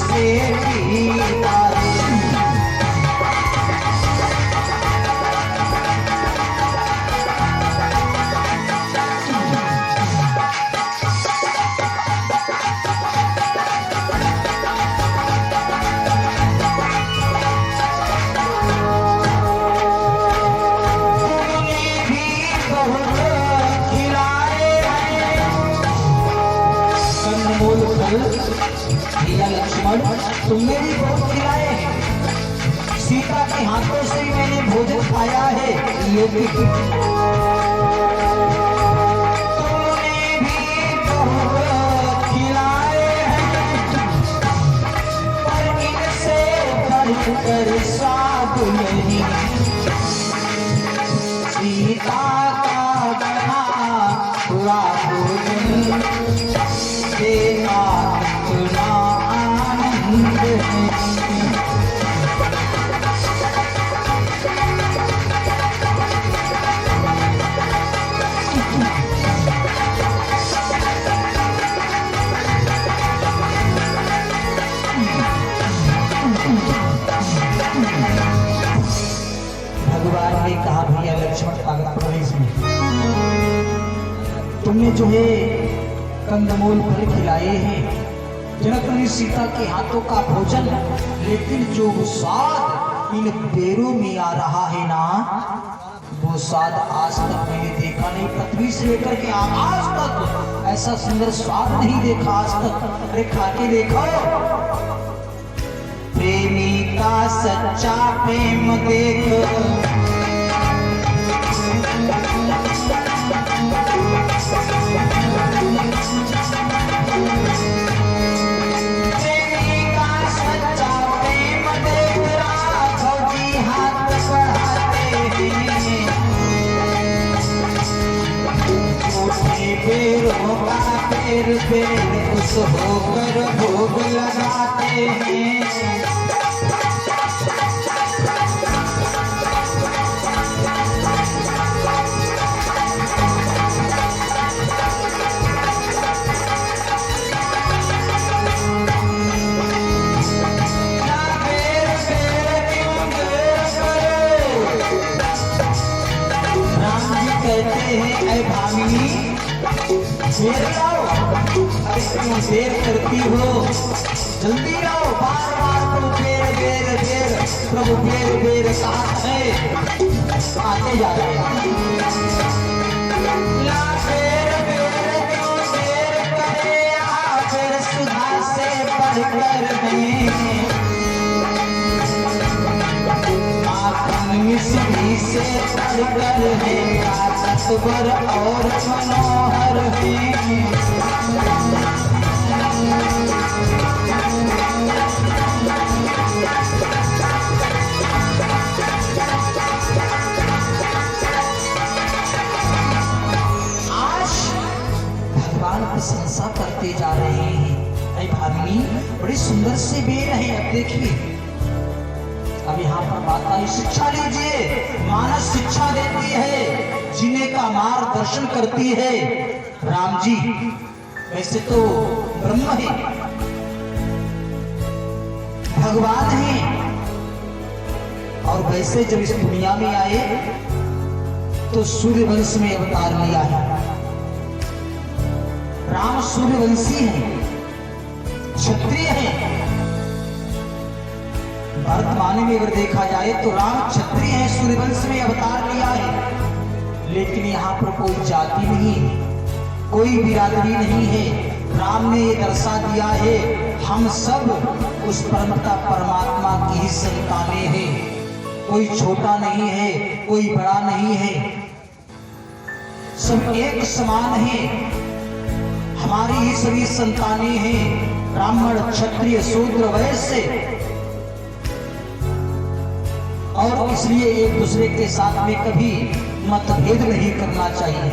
से पीता है। भैया लक्ष्मण तुमने भी बहुत खिलाए हैं, सीता के हाथों से ही मैंने भोजन खाया है। ये भी तुमने भी बहुत खिलाए हैं, पर इनसे बढ़कर स्वाद नहीं। सीता का बना हुआ भोजन देना इतना आनंद है। भगवान ने कहा भैया लक्ष्मण ताकत प्रवेश में तुमने जो है कंदमूल फल खिलाए हैं, जनक सीता के हाथों का भोजन, लेकिन जो स्वाद इन पैरों में आ रहा है ना, वो स्वाद आज तक मैंने देखा नहीं। पृथ्वी से लेकर के आकाश तक ऐसा सुंदर स्वाद नहीं देखा आज तक। अरे खा के देखो। प्रेमी का सच्चा प्रेम देखो, पैरों का पैर पैर उस होकर भोग लगाते हैं। राम जी कहते हैं ऐ भामिनी देर आओ, अरे क्यों देर करती हो, जल्दी आओ। बार बार तुम बेर बेर बेर प्रभु बेर बेर कहा है, आते जा रहे हैं। ला बेर बेर क्यों देर करे, आ बेर सुधा से बढ़कर है। मिश्री से बढ़कर है, ताकतवर और मनोहर है। आज भगवान प्रशंसा करते जा रहे हैं। ऐ भामिनी बड़ी सुंदर से बेर है। अब देखिए, अब यहाँ पर माता शिक्षा लीजिए, मानस शिक्षा देती है, जीने का मार्गदर्शन करती है। राम जी वैसे तो ब्रह्म है, भगवान है, और वैसे जब इस दुनिया में आए तो सूर्यवंश में अवतार लिया है। राम सूर्यवंशी है, क्षत्रिय है। वर्तमान में अगर देखा जाए तो राम क्षत्रिय है, सूर्यवंश में अवतार लिया है। लेकिन यहाँ पर कोई जाति नहीं, कोई बिरादरी नहीं है। राम ने ये दर्शा दिया है, हम सब उस परमपिता परमात्मा की ही संतानें हैं। कोई छोटा नहीं है, कोई बड़ा नहीं है, सब एक समान है। हमारी ही सभी संतानें हैं, ब्राह्मण क्षत्रिय शूद्र वैश्य। और इसलिए एक दूसरे के साथ में कभी मतभेद नहीं करना चाहिए,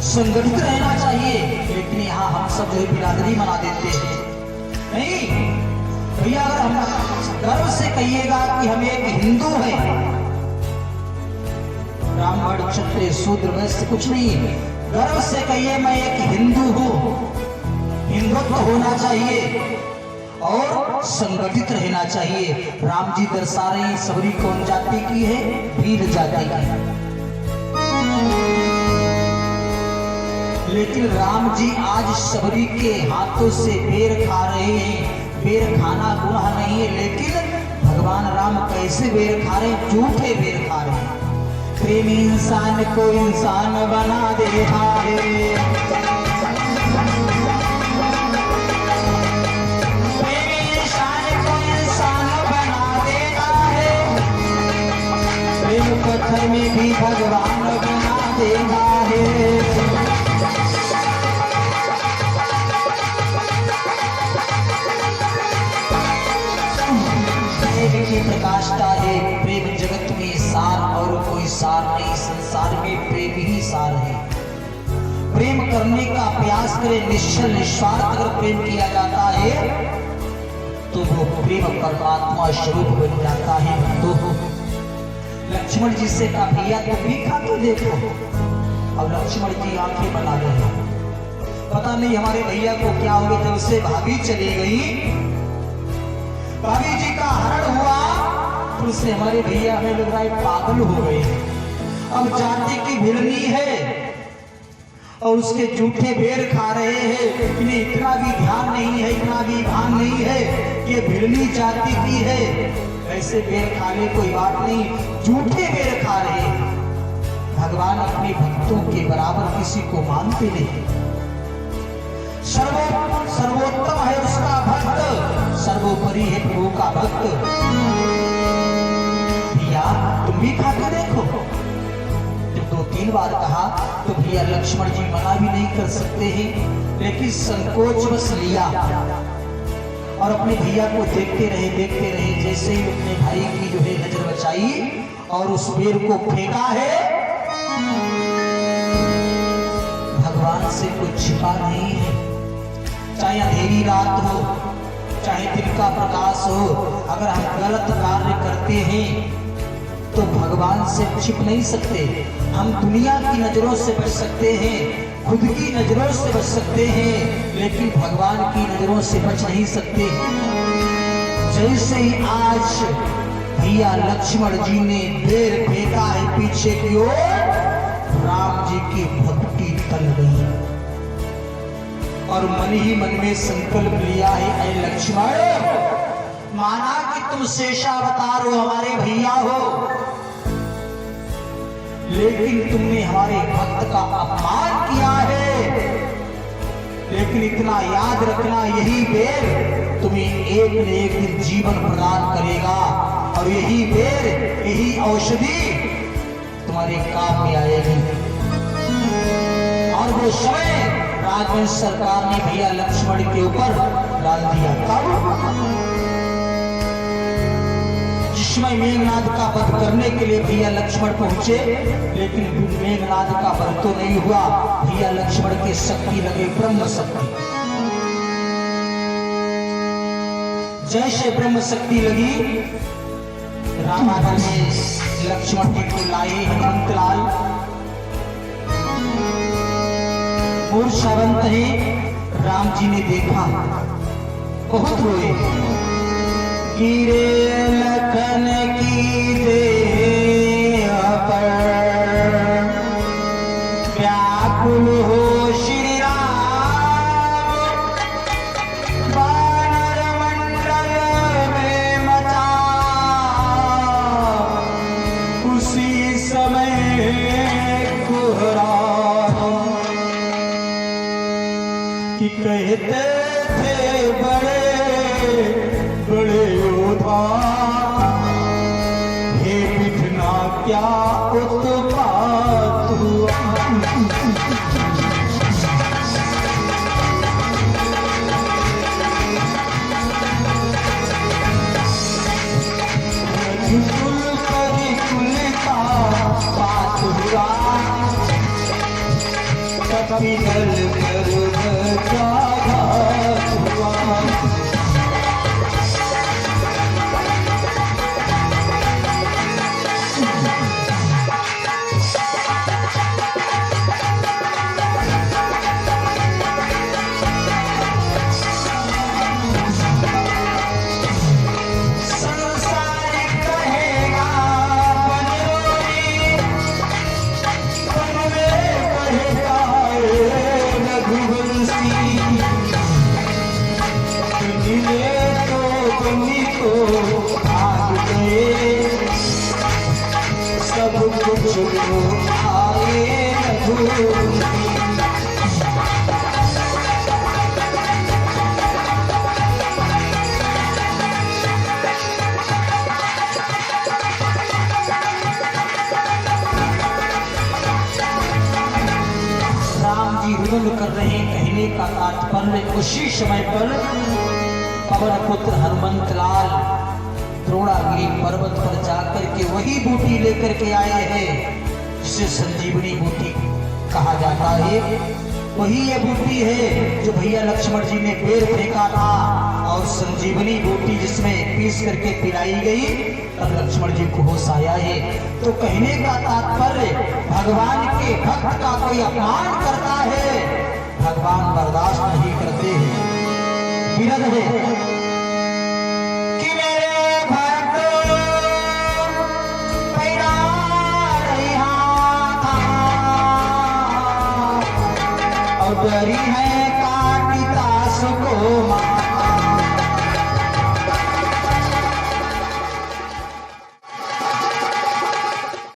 संगठित रहना चाहिए। लेकिन यहाँ हम सब जो बिरादरी बना देते हैं। नहीं भैया, अगर हम गर्व से कहिएगा कि हम एक हिंदू हैं, ब्राह्मण क्षत्रिय शूद्र वैश्य कुछ नहीं है, गर्व से कहिए मैं एक हिंदू हूँ। हिंदुत्व होना चाहिए और संगठित रहना चाहिए। राम जी दर्शा रहे हैं सबरी कौन जाति की है? वीर जाति की। लेकिन राम जी आज सबरी के हाथों से बेर खा रहे हैं। बेर खाना गुनाह नहीं है, लेकिन भगवान राम कैसे बेर खा रहे हैं? झूठे बेर खा रहे हैं। प्रेम इंसान को इंसान बना देता है, प्रेम इंसान को इंसान बना देता है, प्रेम पत्थर में भी भगवान बना देता है। की प्रकाष्ठा है, प्रेम जगत में सार और कोई सार नहीं, संसार में प्रेम ही सार है। प्रेम करने का प्रयास करे, निश्चल निस्वार्थ अगर प्रेम किया जाता है तो वो प्रेम परमात्मा स्वरूप बन जाता है। तो लक्ष्मण जी से कहा भैया तुम भी खा के देखो। अब लक्ष्मण जी आंखें बना रहे, पता नहीं हमारे भैया को क्या हो गया। जब से भाभी चली गई, भाभी जी का हरण हुआ, तो उससे हमारे भैया हमें लग रहा है पागल हो गए। अब जाति की भिड़नी है और उसके जूठे बेर खा रहे हैं। इन्हें इतना भी ध्यान नहीं है, इतना भी भान नहीं है कि भिड़नी जाति की है। ऐसे बेर खाने कोई बात नहीं, जूठे बेर खा रहे हैं। भगवान अपने भक्तों के बराबर किसी को मानते नहीं। सर्वोत्तम है उसका भक्त, सर्वोपरि है प्रभु का भक्त। भैया तुम भी खा के देखो। जब 2-3 बार कहा तो भैया लक्ष्मण जी मना भी नहीं कर सकते हैं, लेकिन संकोच बस लिया और अपने भैया को देखते रहे। जैसे ही अपने भाई की जो है नजर बचाई और उस बेर को फेंका है। भगवान से कुछ छिपा नहीं है, चाहे अंधेरी रात हो, चाहे दिन का प्रकाश हो। अगर हम गलत कार्य करते हैं तो भगवान से छिप नहीं सकते। हम दुनिया की नजरों से बच सकते हैं, खुद की नजरों से बच सकते हैं, लेकिन भगवान की नजरों से बच नहीं सकते। जैसे ही आज भैया लक्ष्मण जी ने बेर फेंका है पीछे की ओर, राम जी की भक्ति टल गई और मन ही मन में संकल्प लिया है, ऐ लक्ष्मण, माना कि तुम शेषावतार हो, हमारे भैया हो, लेकिन तुमने हमारे भक्त का अपमान किया है। लेकिन इतना याद रखना, यही बेर तुम्हें एक न एक दिन जीवन प्रदान करेगा और यही बेर, यही औषधि तुम्हारे काम में आएगी। और वो समय राजवंश सरकार ने भैया लक्ष्मण के ऊपर डाल दिया। तब जिसमें मेघनाद का वध करने के लिए भैया लक्ष्मण पहुंचे, लेकिन मेघनाद का वध तो नहीं हुआ। भैया लक्ष्मण की शक्ति लगे ब्रह्म शक्ति। जैसे ब्रह्म शक्ति लगी, रामायण में लक्ष्मण जी को लाए हनुमंत लाल, मूर्छावंत है। राम जी ने देखा, बहुत रोए। गिरे लखन की देह पर, व्याकुल हो श्री राम, वानर मंडल में मचा उसी समय कुहराम। कि कहते थे बड़े बड़े योद्धा, हे बिठना क्या उत्पात हुआ। कुल करी कुल का बात हुआ, कभी दल कर हुआ। तुमको भाग गए, सब कुछ को आए रघुपति। रुदन कर रहे कहने का तात्पर्य उसी समय पर पवन पुत्र हनुमंत लाल द्रोणागिरी पर्वत पर जाकर के वही बूटी लेकर के आए हैं जिसे संजीवनी बूटी कहा जाता है। वही ये बूटी है जो भैया लक्ष्मण जी ने पेड़ फेंका था और संजीवनी बूटी जिसमें पीस करके पिलाई गई, तब लक्ष्मण जी को होश आया है। तो कहने का तात्पर्य भगवान के भक्त का कोई अपमान करता है, भगवान बर्दाश्त नहीं करते हैं। विरध है कि मेरे भक्त पैदा रहा था और डरी है काटिता सुको मार।